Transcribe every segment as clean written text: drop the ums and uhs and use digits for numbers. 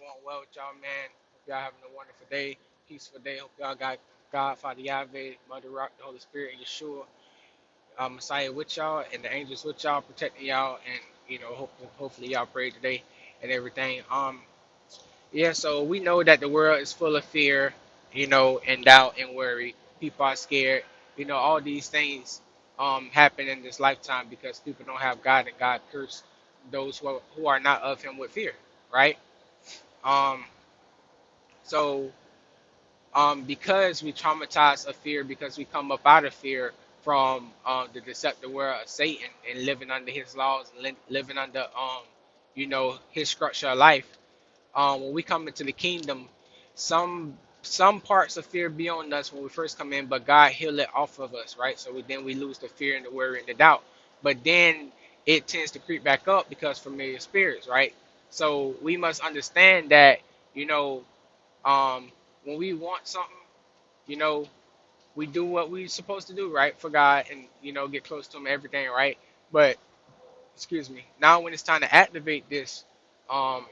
going well with y'all, man. Hope y'all having a wonderful day, peaceful day. Hope y'all got God, Father Yahweh, Mother Rock, the Holy Spirit, and Yeshua, Messiah with y'all, and the angels with y'all, protecting y'all, and hopefully y'all pray today and everything. Yeah. So we know that the world is full of fear, and doubt and worry. People are scared. All these things happen in this lifetime because people don't have God, and God cursed those who are not of Him with fear, right? Um, so because we traumatize of fear, because we come up out of fear from the deceptive world of Satan and living under his laws and living under his structure of life. When we come into the kingdom, some parts of fear be on us when we first come in, but God heal it off of us, right? So then we lose the fear and the worry and the doubt. But then it tends to creep back up because familiar spirits, right? So we must understand that, you know, um, when we want something, you know, we do what we're supposed to do, right, for God, and get close to Him, and everything, right? But excuse me. Now, when it's time to activate um,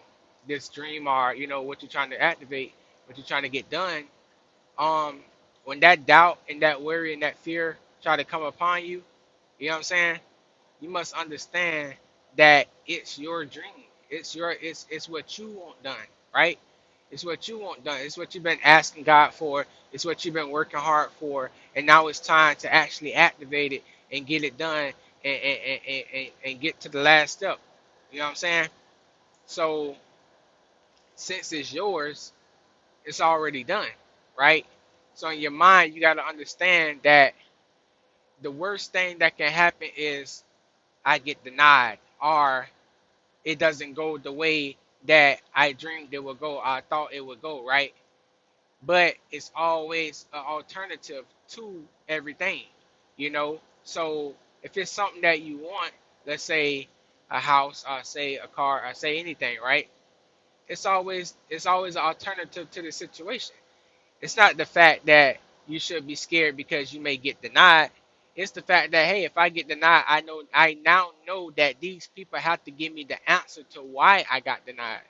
this dream, or what you're trying to activate, what you're trying to get done, um, when that doubt and that worry and that fear try to come upon you, you know what I'm saying? You must understand that it's your dream. It's what you want done, right? It's what you want done. It's what you've been asking God for. It's what you've been working hard for. And now it's time to actually activate it and get it done and get to the last step. You know what I'm saying? So since it's yours, it's already done, right? So in your mind, you got to understand that the worst thing that can happen is I get denied, or it doesn't go the way that I dreamed it would go, I thought it would go, right? But it's always an alternative to everything, So if it's something that you want, let's say a house, or say a car, or say anything, right? It's always an alternative to the situation. It's not the fact that you should be scared because you may get denied. It's the fact that, hey, if I get denied, I now know that these people have to give me the answer to why I got denied.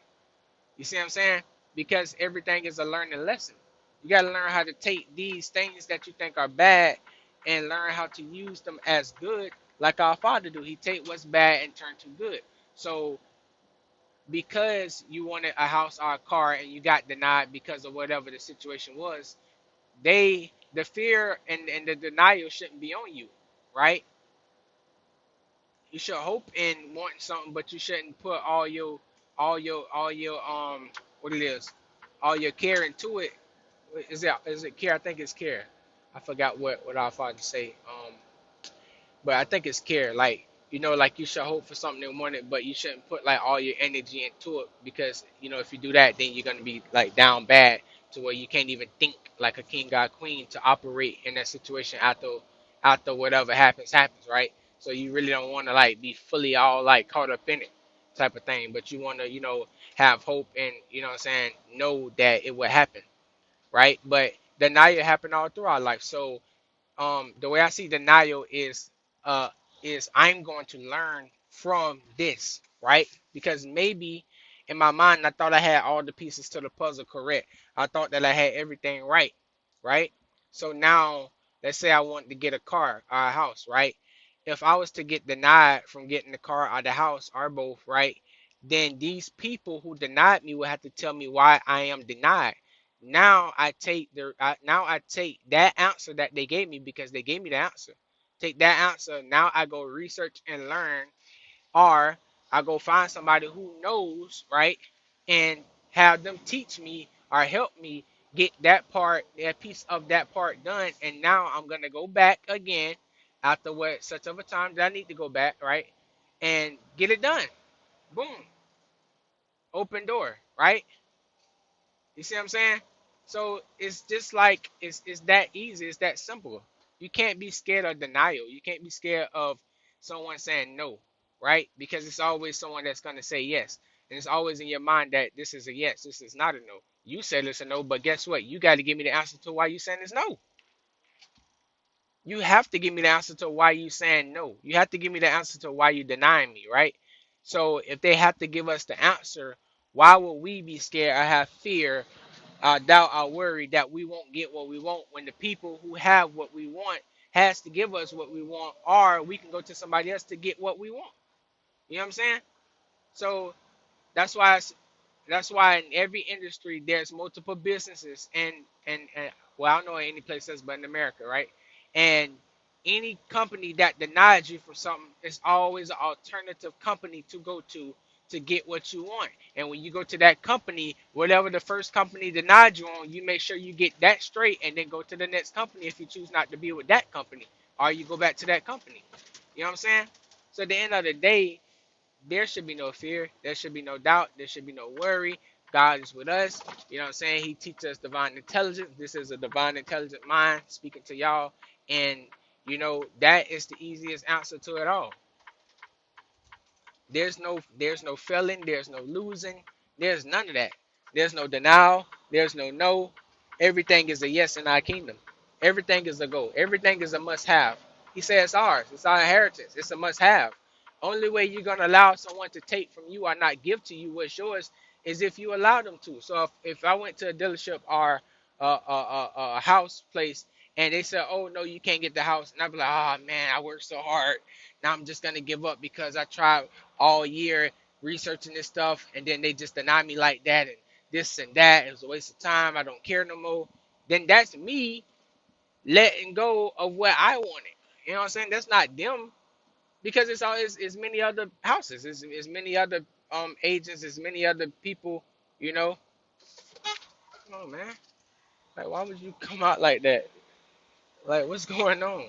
You see what I'm saying? Because everything is a learning lesson. You got to learn how to take these things that you think are bad and learn how to use them as good, like our Father do. He take what's bad and turn to good. So because you wanted a house or a car and you got denied because of whatever the situation was, the fear and the denial shouldn't be on you, right? You should hope in wanting something, but you shouldn't put all your what it is, all your care into it. Is it care? I think it's care. I forgot what our Father say. But I think it's care. Like, like you should hope for something and want it, but you shouldn't put like all your energy into it, because if you do that, then you're gonna be like down bad to where you can't even think like a king, god, queen to operate in that situation after whatever happens, right? So you really don't want to like be fully all like caught up in it type of thing, but you want to have hope and what I'm saying, know that it will happen, right? But denial happen all through our life. So the way I see denial uh is I'm going to learn from this, right? Because maybe in my mind I thought I had all the pieces to the puzzle correct. I thought that I had everything right, right? So now let's say I want to get a car or a house, right? If I was to get denied from getting the car or the house or both, right? Then these people who denied me will have to tell me why I am denied. Now I take that answer that they gave me, because they gave me the answer. Take that answer. Now I go research and learn, or I go find somebody who knows, right, and have them teach me or help me get that piece of that part done. And now I'm gonna go back again after what such of a time that I need to go back, right, and get it done. Boom, open door, right? You see what I'm saying? So it's just like it's that easy. It's that simple. You can't be scared of denial. You can't be scared of someone saying no, right? Because it's always someone that's gonna say yes, and it's always in your mind that this is a yes, this is not a no. You said it's a no, but guess what? You got to give me the answer to why you saying it's no. You have to give me the answer to why you saying no. You have to give me the answer to why you denying me, right? So if they have to give us the answer Why would we be scared or have fear, doubt, or worry that we won't get what we want when the people who have what we want has to give us what we want, or we can go to somebody else to get what we want? You know what I'm saying? So that's why that's why in every industry there's multiple businesses, and well, I don't know any place else but in America, right? And any company that denies you for something, it's always an alternative company to go to get what you want. And when you go to that company, whatever the first company denied you on, you make sure you get that straight and then go to the next company if you choose not to be with that company, or you go back to that company. You know what I'm saying? So at the end of the day, there should be no fear. There should be no doubt. There should be no worry. God is with us. You know what I'm saying? He teaches us divine intelligence. This is a divine intelligent mind speaking to y'all. And, that is the easiest answer to it all. There's no failing, there's no losing, there's none of that. There's no denial, there's no. Everything is a yes in our kingdom. Everything is a go. Everything is a must have. He said it's ours. It's our inheritance. It's a must have. Only way you're gonna allow someone to take from you or not give to you what's yours is if you allow them to. So if I went to a dealership or a house place and they said, "Oh no, you can't get the house," and I'd be like, "Oh man, I worked so hard. Now I'm just gonna give up because I tried all year researching this stuff, and then they just deny me like that, and this and that. It was a waste of time. I don't care no more." Then that's me letting go of what I wanted. You know what I'm saying? That's not them, because it's many other houses, it's many other agents, it's many other people. You know, come on, man. Like, why would you come out like that? Like, what's going on?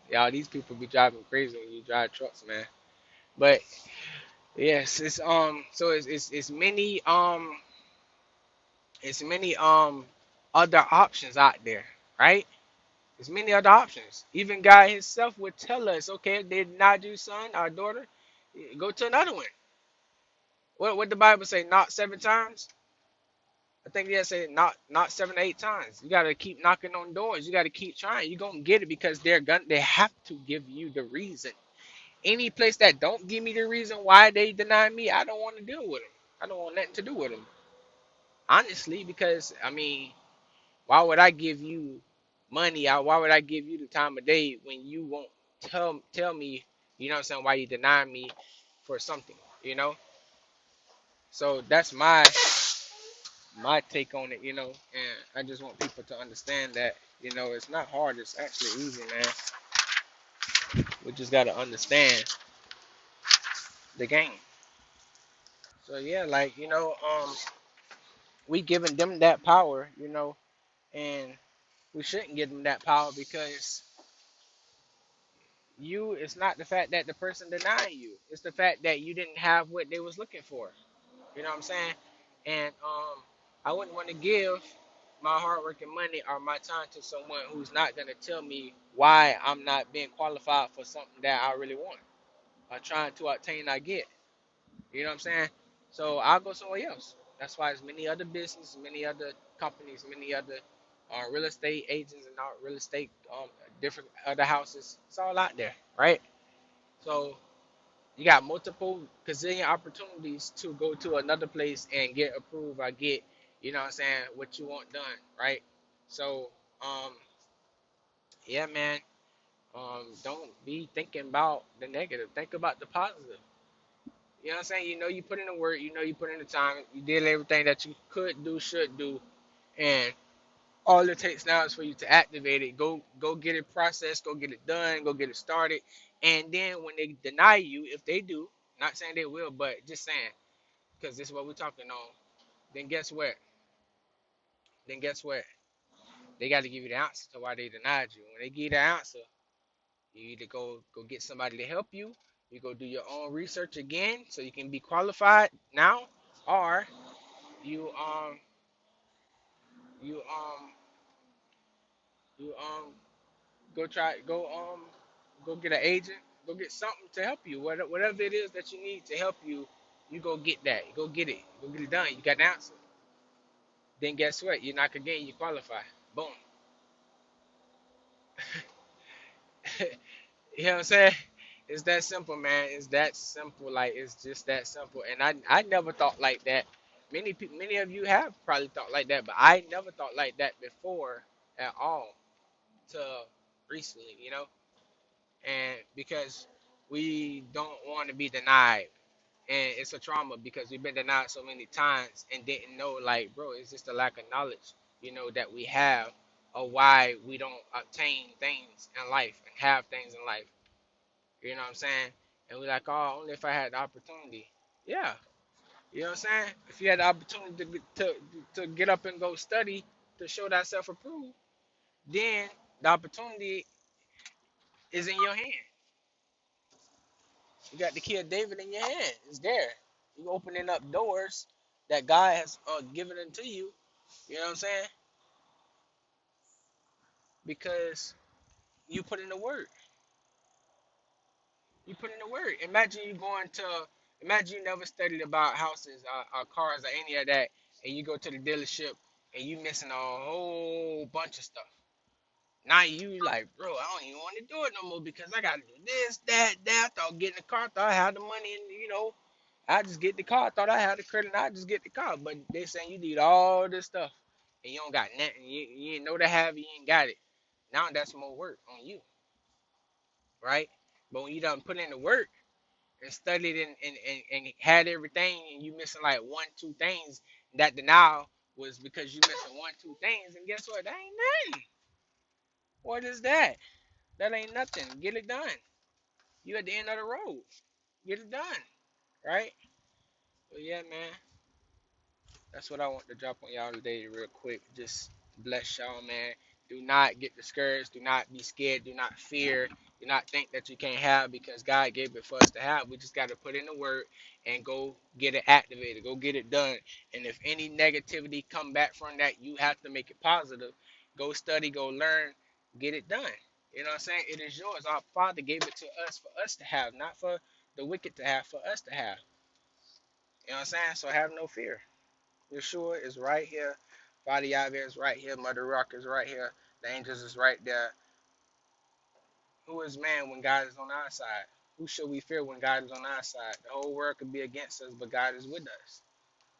Y'all, these people be driving crazy when you drive trucks, man. But yes, so it's many other options out there, right? There's many other options. Even God Himself would tell us, okay, if they denied you, son or daughter, go to another one. What the Bible say? Not 7 times. I think they say not 7 or 8 times. You gotta keep knocking on doors. You gotta keep trying. You're gonna get it because they have to give you the reason. Any place that don't give me the reason why they deny me, I don't want to deal with them. I don't want nothing to do with them. Honestly, because I mean, why would I give you money? Why would I give you the time of day when you won't tell me, you know what I'm saying, why you deny me for something, you know? So that's my take on it, and I just want people to understand that, it's not hard, it's actually easy, man. We just gotta understand the game. So yeah, like, we giving them that power, and we shouldn't give them that power because it's not the fact that the person denying you. It's the fact that you didn't have what they was looking for. You know what I'm saying? And I wouldn't want to give my hard working money or my time to someone who's not gonna tell me why I'm not being qualified for something that I really want or trying to obtain I get. You know what I'm saying? So I'll go somewhere else. That's why there's many other businesses, many other companies, many other real estate agents and all real estate different other houses. It's all out there, right? So you got multiple gazillion opportunities to go to another place and get approved or get, what I'm saying, what you want done, right? So, yeah, man. Don't be thinking about the negative. Think about the positive. You know what I'm saying? You put in the work, you put in the time, you did everything that you could do, should do, and all it takes now is for you to activate it. Go get it processed, go get it done, go get it started. And then when they deny you, if they do, not saying they will, but just saying, because this is what we're talking on, then guess what? Then guess what? They got to give you the answer to why they denied you. When they give you the answer, you either go get somebody to help you, you go do your own research again so you can be qualified now, or you you um you go get an agent, go get something to help you. Whatever it is that you need to help you, you go get that. You go get it. Go get it done. You got the answer. Then guess what? You knock again, you qualify. Boom. You know what I'm saying? It's that simple, man. It's that simple. Like it's just that simple. And I never thought like that. Many people, many of you have probably thought like that, but I never thought like that before at all. To recently, and because we don't want to be denied, and it's a trauma because we've been denied so many times and didn't know, like, bro, it's just a lack of knowledge, that we have of why we don't obtain things in life and have things in life. You know what I'm saying? And we're like, oh, only if I had the opportunity. Yeah, you know what I'm saying? If you had the opportunity to get up and go study to show that self approved, then the opportunity is in your hand. You got the key of David in your hand. It's there. You opening up doors that God has given unto you. You know what I'm saying? Because you put in the work. You put in the work. Imagine you never studied about houses, cars, or any of that, and you go to the dealership and you missing a whole bunch of stuff. Now you like, bro, I don't even want to do it no more because I gotta do this, that, that. I thought getting the car, thought I had the money, and I just get the car. I thought I had the credit, and I just get the car. But they saying you need all this stuff, and you don't got nothing. You ain't know to have, you ain't got it. Now that's more work on you, right? But when you done put in the work and studied and had everything, and you missing like one, two things, that denial was because you missing one, two things. And guess what? That ain't nothing. What is that? That ain't nothing. Get it done. You at the end of the road. Get it done, right? But yeah, man. That's what I want to drop on y'all today, real quick. Just bless y'all, man. Do not get discouraged. Do not be scared. Do not fear. Do not think that you can't have because God gave it for us to have. We just got to put in the work and go get it activated. Go get it done. And if any negativity come back from that, you have to make it positive. Go study. Go learn. Get it done. You know what I'm saying? It is yours. Our Father gave it to us for us to have, not for the wicked to have, for us to have. You know what I'm saying? So have no fear. Yeshua is right here. Father Yahweh is right here. Mother Rock is right here. The angels is right there. Who is man when God is on our side? Who should we fear when God is on our side? The whole world could be against us, but God is with us.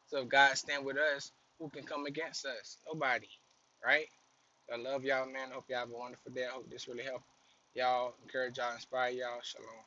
So if God stand with us, who can come against us? Nobody. Right? I love y'all, man. I hope y'all have a wonderful day. I hope this really helped y'all, encourage y'all, inspire y'all. Shalom.